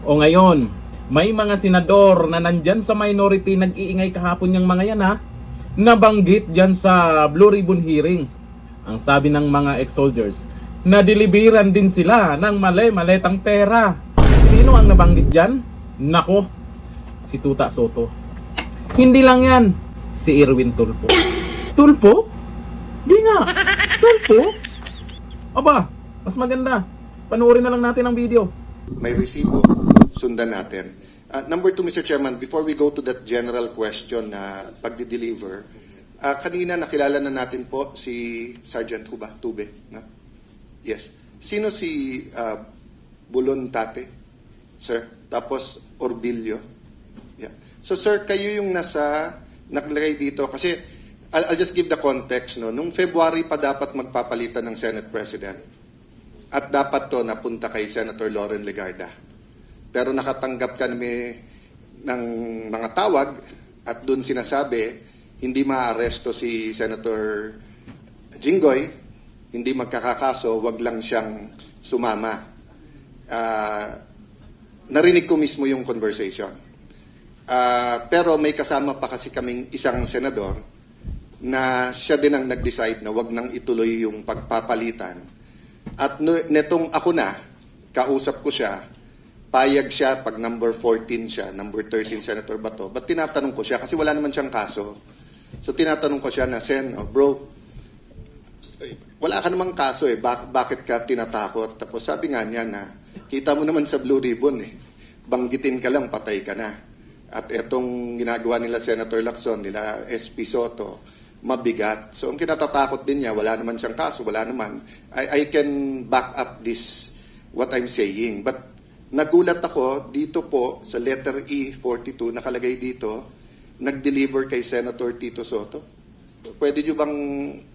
O ngayon, may mga senador na nandyan sa minority nag-iingay kahapon yung mga yan ha, nabanggit dyan sa Blue Ribbon hearing. Ang sabi ng mga ex-soldiers, nadeliveran din sila ng maletang pera. Sino ang nabanggit dyan? Nako, si Tuta Soto. Hindi lang yan, si Erwin Tulfo. Tulfo? Di nga, Tulfo? Aba, mas maganda. Panoorin na lang natin ang video. May resibo, sundan natin. Number two, Mr. Chairman, before we go to that general question na pagdi-deliver, kanina nakilala na natin po si Sergeant Tube. No? Yes. Sino si Bulon Tate, sir? Tapos Orbilio. Yeah. So sir, kayo yung nakalagay dito kasi I'll just give the context. No? Nung February pa dapat magpapalitan ng Senate President. At dapat to napunta kay Senator Loren Legarda. Pero nakatanggap kami ng mga tawag at doon sinasabi, hindi maaresto si Senator Jinggoy, hindi magkakakaso, wag lang siyang sumama. Narinig ko mismo yung conversation. Pero may kasama pa kasi kaming isang senador na siya din ang nag-decide na wag nang ituloy yung pagpapalitan. At netong ako na, kausap ko siya, payag siya pag number 14 siya, number 13 Senator Bato. But tinatanong ko siya, kasi wala naman siyang kaso. So tinatanong ko siya na, Sen, bro, wala ka namang kaso eh, bakit ka tinatakot? Tapos sabi nga niya na, kita mo naman sa Blue Ribbon eh, banggitin ka lang, patay ka na. At etong ginagawa nila Senator Lacson, nila SP Soto, mabigat. So ang kinatatakot din niya, wala naman siyang kaso, wala naman. I can back up this, what I'm saying. But nagulat ako, dito po, sa letter E42, nakalagay dito, nag-deliver kay Senator Tito Soto. Pwede niyo bang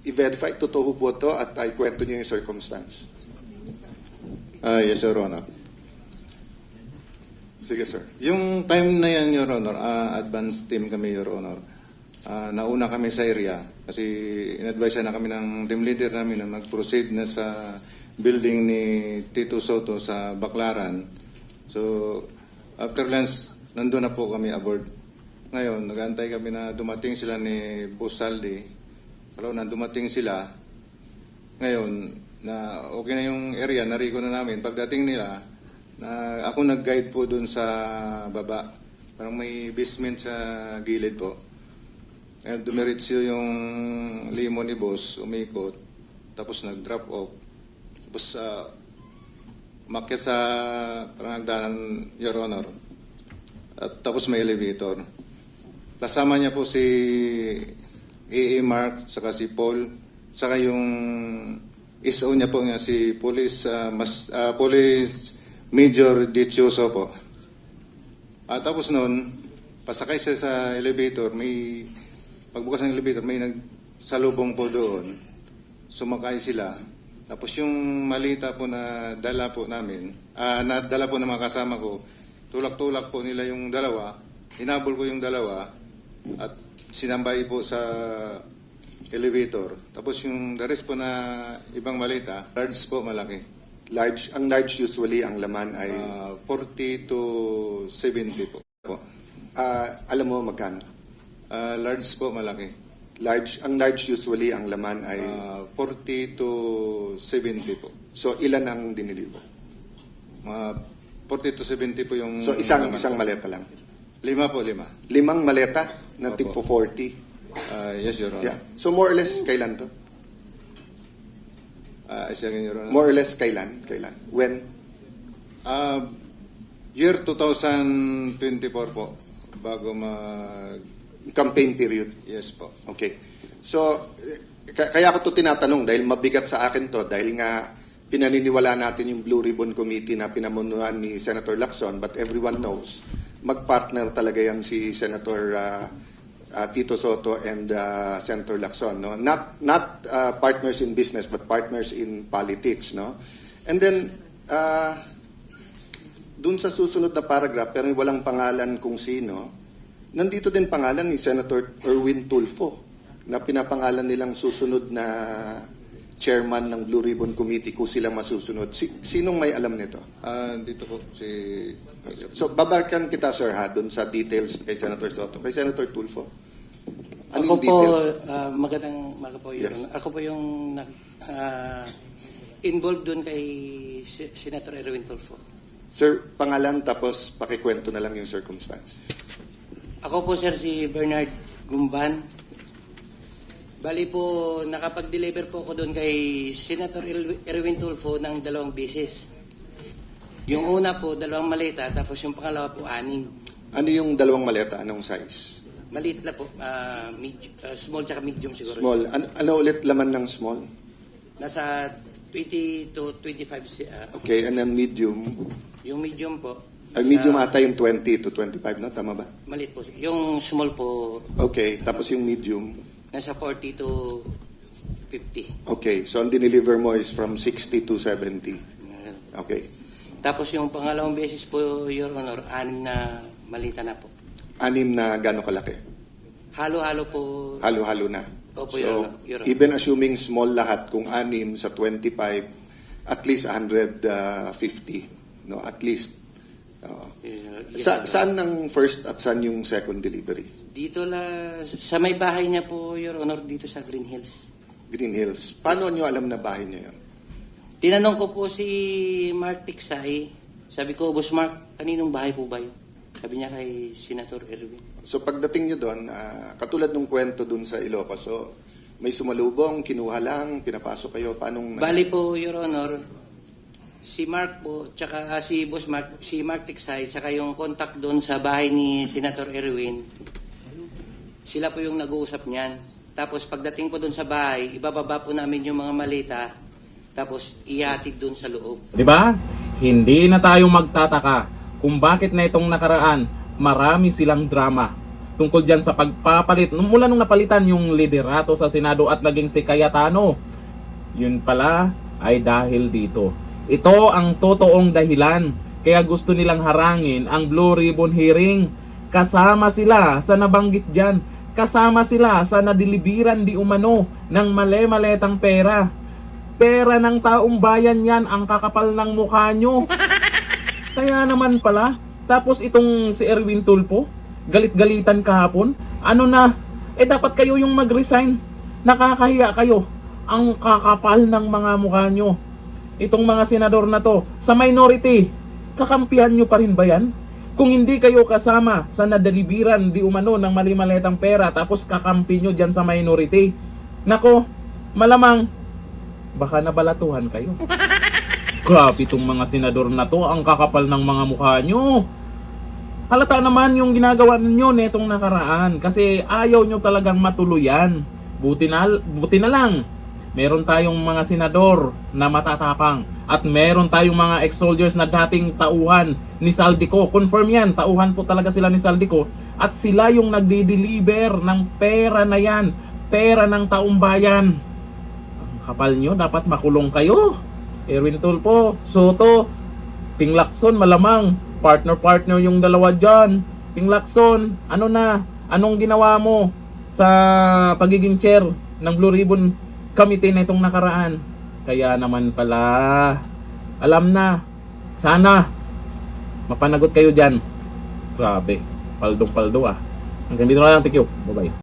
i-verify? Totoo po to at ay kwento niyo yung circumstance. Yes, Your Honor. Sige, sir. Yung time na yan, Your Honor, advance team kami, Your Honor. Nauna kami sa area kasi in-advise na kami ng team leader namin na mag-proceed na sa building ni Tito Soto sa Baclaran. So, after lunch, nandun na po kami aboard. Ngayon, nag-aantay kami na dumating sila ni Boss Saldi. Kalau na dumating sila, ngayon, na okay na yung area, narigo na namin. Pagdating nila, na ako nag-guide po dun sa baba. Parang may basement sa gilid po. And dumiretso yung limo ni boss, umikot, tapos nag-drop off. Tapos umakyat sa parang Your Honor. At tapos may elevator. Kasama niya po si A.A. Mark, saka si Paul, saka yung SO niya po nga si Police Major Dichoso po. Tapos noon, pasakay siya sa elevator, pagbukas ng elevator, may nagsalubong po doon. Sumakay sila. Tapos yung malita po na dala po namin, dala po ng mga kasama ko, tulak-tulak po nila yung dalawa, hinabol ko yung dalawa, at sinambay po sa elevator. Tapos yung the rest po na ibang malita, large po, malaki. Ang large usually, ang laman ay... 40 to 70 po. alam mo magkano? Large po, malaki. Ang large usually, ang laman ay... 40 to 70 po. So, ilan ang diniliver? 40 to 70 po yung... So, isang maleta lang? 5 po, 5. 5 maleta na tip for 40? Yes, Your Honor. Yeah. So, more or less, kailan to? Again, Your Honor. More or less, kailan? When? Year 2024 po, bago Campaign period? Yes po. Okay. So, kaya ako to tinatanong dahil mabigat sa akin to dahil nga pinaniniwala natin yung Blue Ribbon Committee na pinamunuan ni Senator Lacson, but everyone knows magpartner talaga yan si Senator Tito Soto and Senator Lacson, no? Not partners in business but partners in politics, no? And then dun sa susunod na paragraph pero walang pangalan kung sino, nandito din pangalan ni Senator Erwin Tulfo na pinapangalan nilang susunod na chairman ng Blue Ribbon Committee kung sila masusunod. Sinong may alam nito? Dito po, si... So, babalikan kita, sir, ha, dun sa details kay Senator Soto. Kay Senator Tulfo. Ano Ako yung po, details? magandang umaga po, Your Yes. Honor. Ako po yung involved doon kay Senator Erwin Tulfo. Sir, pangalan tapos pakikwento na lang yung circumstance. Ako po, sir, si Bernard Gumban. Bali po, nakapag-deliver po ako doon kay Senator Erwin Tulfo ng 2 beses. Yung una po, 2 maleta, tapos yung pangalawa po, 6. Ano yung 2 maleta? Anong size? Maliit na po, small tsaka medium siguro. Small. Ano ulit laman ng small? Nasa 20 to 25. Okay, and then medium. Yung medium po. Medium nasa- ata yung 20 to 25, no? Tama ba? Maliit po. Yung small po, Okay, tapos yung medium. nasa 40 to 50. Okay, so ang dineliver mo is from 60 to 70. Okay. Tapos yung pangalawang beses po, Your Honor, 6 na malita na po. 6 na gano'ng kalaki? Halo-halo po. Halo-halo na. Opo, So, Your Honor. even assuming small lahat, kung 6 sa 25, at least 150. No, at least. Oo. Yes, Your Honor. Saan ang first at saan yung second delivery? Dito sa may bahay niya po, Your Honor, dito sa Green Hills. Green Hills. Paano nyo alam na bahay niya yun? Tinanong ko po si Mark Tiksay. Sabi ko, Boss Mark, kaninong bahay po ba yun? Sabi niya kay Senator Erwin. So pagdating nyo doon, katulad ng kwento doon sa Ilocos, so may sumalubong, kinuha lang, pinapasok kayo, paanong... Bali po, Your Honor, si Mark po, tsaka si Boss Mark, si Mark Tiksay, tsaka yung contact doon sa bahay ni Senator Erwin, sila po yung nag-uusap niyan. Tapos pagdating po doon sa bahay, ibababa po namin yung mga malita, tapos ihatid doon sa loob. Di ba? Hindi na tayo magtataka kung bakit na itong nakaraan marami silang drama tungkol dyan sa pagpapalit. Mula nung napalitan yung liderato sa Senado at naging si Cayetano, yun pala ay dahil dito. Ito ang totoong dahilan kaya gusto nilang harangin ang Blue Ribbon hearing. Kasama sila sa nabanggit dyan. Kasama sila sa nadilibiran di umano ng male-maletang pera. Pera ng taong bayan yan, ang kakapal ng mukha nyo. Kaya naman pala, tapos itong si Erwin Tulfo, galit-galitan kahapon, ano na, dapat kayo yung mag-resign. Nakakahiya kayo. Ang kakapal ng mga mukha nyo. Itong mga senador na to, sa minority, kakampihan nyo pa rin ba yan? Kung hindi kayo kasama sa nadalibiran di umano ng mali-maletang pera, tapos kakampi nyo dyan sa minority, nako, malamang, baka nabalatuhan kayo. Grabe itong mga senador na to, ang kakapal ng mga mukha nyo. Halata naman yung ginagawa ninyo netong nakaraan kasi ayaw nyo talagang matuluyan. Buti na lang, meron tayong mga senador na matatapang at meron tayong mga ex-soldiers na dating tauhan ni Saldico. Confirm yan, tauhan po talaga sila ni Saldico at sila yung nagdi-deliver ng pera na yan, pera ng taong bayan. Kapal nyo, dapat makulong kayo. Erwin Tulfo, Soto, Ping Lacson, malamang partner yung dalawa dyan. Ping Lacson, ano na? Anong ginawa mo sa pagiging chair ng Blue Ribbon Committee na itong nakaraan? Kaya naman pala, alam na, sana mapanagot kayo dyan. Grabe, paldong-paldo ah. Hanggang dito na lang, thank you. Bye-bye.